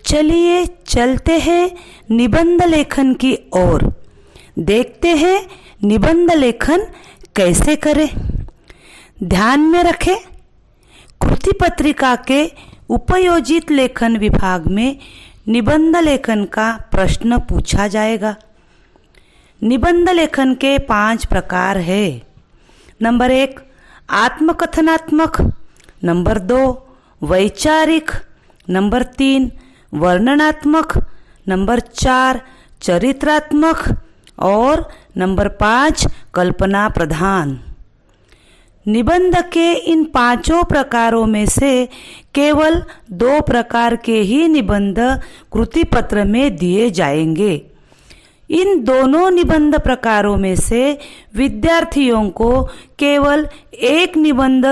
चलिए चलते हैं निबंध लेखन की ओर। देखते हैं निबंध लेखन कैसे करें। ध्यान में रखें, कृति पत्रिका के उपयोजित लेखन विभाग में निबंध लेखन का प्रश्न पूछा जाएगा। निबंध लेखन के 5 प्रकार है। नंबर 1 आत्मकथनात्मक, नंबर 2 वैचारिक, नंबर 3 वर्णनात्मक, नंबर 4 चरित्रात्मक और नंबर 5 कल्पना प्रधान। निबंध के इन 5 प्रकारों में से केवल 2 प्रकार के ही निबंध कृति पत्र में दिए जाएंगे। इन दोनों निबंध प्रकारों में से विद्यार्थियों को केवल एक निबंध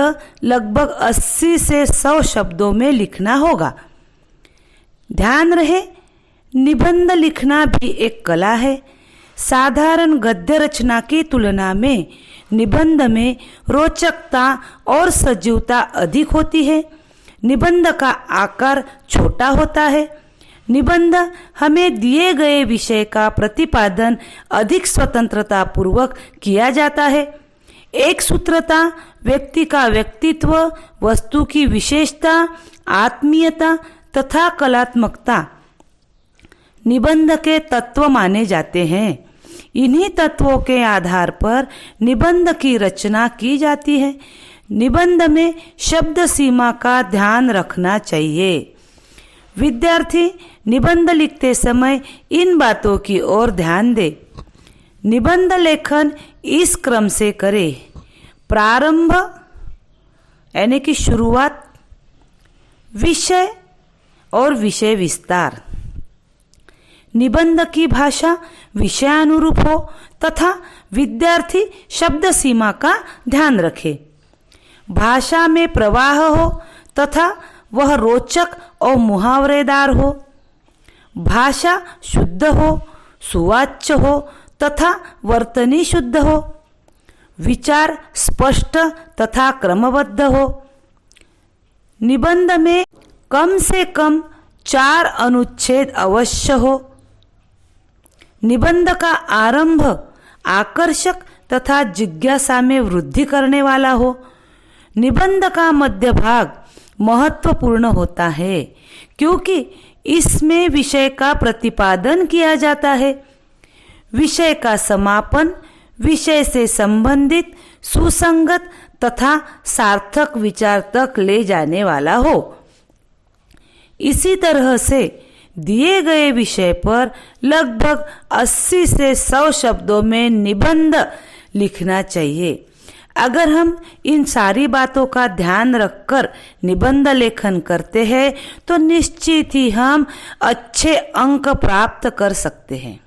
लगभग 80 से 100 शब्दों में लिखना होगा। ध्यान रहे, निबंध लिखना भी एक कला है। साधारण गद्य रचना की तुलना में निबंध में रोचकता और सजीवता अधिक होती है। निबंध का आकार छोटा होता है। निबंध हमें दिए गए विषय का प्रतिपादन अधिक स्वतंत्रता पूर्वक किया जाता है। एक सूत्रता, व्यक्ति का व्यक्तित्व, वस्तु की विशेषता, आत्मीयता तथा कलात्मकता निबंध के तत्व माने जाते हैं। इन्हीं तत्वों के आधार पर निबंध की रचना की जाती है। निबंध में शब्द सीमा का ध्यान रखना चाहिए। विद्यार्थी निबंध लिखते समय इन बातों की ओर ध्यान दे। निबंध लेखन इस क्रम से करें। प्रारंभ यानी कि शुरुआत, विषय और विषय विस्तार। निबंध की भाषा विषयानुरूप हो तथा विद्यार्थी शब्द सीमा का ध्यान रखे। भाषा में प्रवाह हो तथा वह रोचक और मुहावरेदार हो। भाषा शुद्ध हो, सुवाच्य हो तथा वर्तनी शुद्ध हो। विचार स्पष्ट तथा क्रमबद्ध हो। निबंध में कम से कम 4 अनुच्छेद अवश्य हो। निबंध का आरंभ आकर्षक तथा जिज्ञासा में वृद्धि करने वाला हो। निबंध का मध्य भाग महत्वपूर्ण होता है क्योंकि इसमें विषय का प्रतिपादन किया जाता है। विषय का समापन विषय से संबंधित सुसंगत तथा सार्थक विचार तक ले जाने वाला हो। इसी तरह से दिए गए विषय पर लगभग 80 से 100 शब्दों में निबंध लिखना चाहिए। अगर हम इन सारी बातों का ध्यान रखकर निबंध लेखन करते हैं तो निश्चित ही हम अच्छे अंक प्राप्त कर सकते हैं।